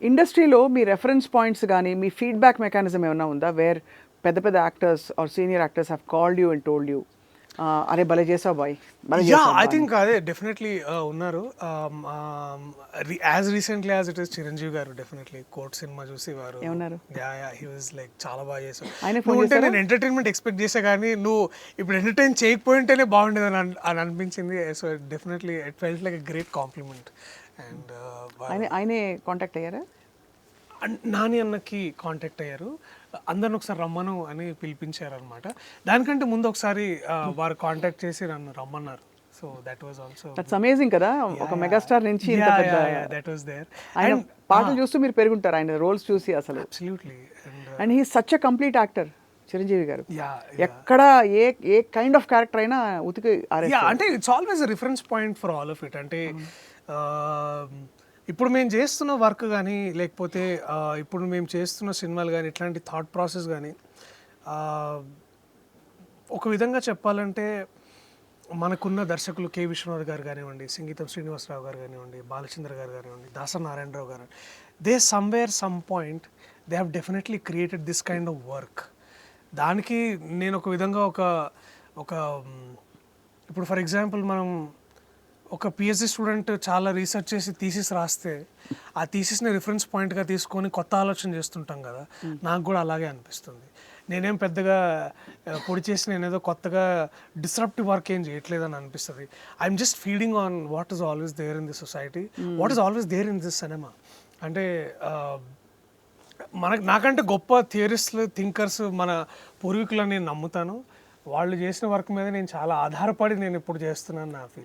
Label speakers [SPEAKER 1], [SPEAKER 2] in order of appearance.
[SPEAKER 1] ఇండస్ట్రీలో మీ reference points గానీ, మీ feedback mechanism ఏమన్నా ఉందా? పెద్ద పెద్ద actors or senior actors have called you and told you అరే భలే చేసావు బాయ్, భలే
[SPEAKER 2] యా
[SPEAKER 1] చేసావు
[SPEAKER 2] ఐ
[SPEAKER 1] బా అని.
[SPEAKER 2] థింక్ అదే డెఫినెట్లీ ఉన్నారు. As recently as it is Chiranjeevi గారు డెఫినెట్లీ కోర్ట్ సినిమా చూసి వారు
[SPEAKER 1] ఏమన్నారు?
[SPEAKER 2] హీ వాజ్ లైక్ చాలా బాగా చేసావు.
[SPEAKER 1] ఆయనే ఫోన్
[SPEAKER 2] నువ్వు ఉంటే
[SPEAKER 1] చేశారా?
[SPEAKER 2] నేను ఎంటర్టైన్మెంట్ ఎక్స్పెక్ట్ చేసా కానీ నువ్వు ఇప్పుడు ఎంటర్టైన్ చేయకపోయింటేనే బాగుండేది అని అనిపించింది. So definitely it felt like a great compliment. And
[SPEAKER 1] ఆయనే కాంటాక్ట్ అయ్యారా?
[SPEAKER 2] నాని అన్నకి కాంటాక్ట్ అయ్యారు, అందరిని ఒకసారి రమ్మను అని పిలిపించారు అనమాట. దానికంటే ముందు ఒకసారి వారు కాంటాక్ట్ చేసి నన్ను రమ్మన్నారు. So that was also
[SPEAKER 1] that's amazing కదా, ఒక మెగాస్టార్ నుంచి ఇంత పెద్ద.
[SPEAKER 2] That was there.
[SPEAKER 1] ఆయన పాటలు చూస్తూ మీరు పెరుగుంటారు, ఆయన రోల్స్ చూసి అసలు.
[SPEAKER 2] Absolutely.
[SPEAKER 1] And he such a complete actor Chiranjeevi garu.
[SPEAKER 2] Yeah
[SPEAKER 1] ఎక్కడ ఏ కైండ్ ఆఫ్ క్యారెక్టర్ అయినా ఉతికి
[SPEAKER 2] యా అంటే it's always reference point for all of it. అంటే ఇప్పుడు మేము చేస్తున్న వర్క్ కానీ లేకపోతే ఇప్పుడు మేము చేస్తున్న సినిమాలు కానీ ఇట్లాంటి థాట్ ప్రాసెస్ కానీ ఒక విధంగా చెప్పాలంటే మనకున్న దర్శకులు కె విశ్వనాథ్ గారు కానివ్వండి, సంగీతం శ్రీనివాసరావు గారు కానివ్వండి, బాలచంద్ర గారు కానివ్వండి, దాసరి నారాయణరావు గారు, they somewhere some point they have definitely created this kind of work. దానికి నేను ఒక విధంగా ఒక ఇప్పుడు ఫర్ ఎగ్జాంపుల్ మనం ఒక పిహెచ్డి స్టూడెంట్ చాలా రీసెర్చ్ చేసి థీసిస్ రాస్తే ఆ థీసిస్ని రిఫరెన్స్ పాయింట్గా తీసుకొని కొత్త ఆలోచన చేస్తుంటాం కదా, నాకు కూడా అలాగే అనిపిస్తుంది. నేనేం పెద్దగా పొడి చేసి నేనేదో కొత్తగా డిస్రప్టివ్ వర్క్ ఏం చేయట్లేదని అనిపిస్తుంది. I'm just feeding on what is always there in this society, what is always there in this cinema. అంటే నాకంటే గొప్ప థియరిస్టులు థింకర్స్ మన పూర్వీకులని నేను నమ్ముతాను. వాళ్ళు చేసిన వర్క్ మీద నేను చాలా ఆధారపడి నేను ఇప్పుడు చేస్తున్నాను నా ఫీలింగ్.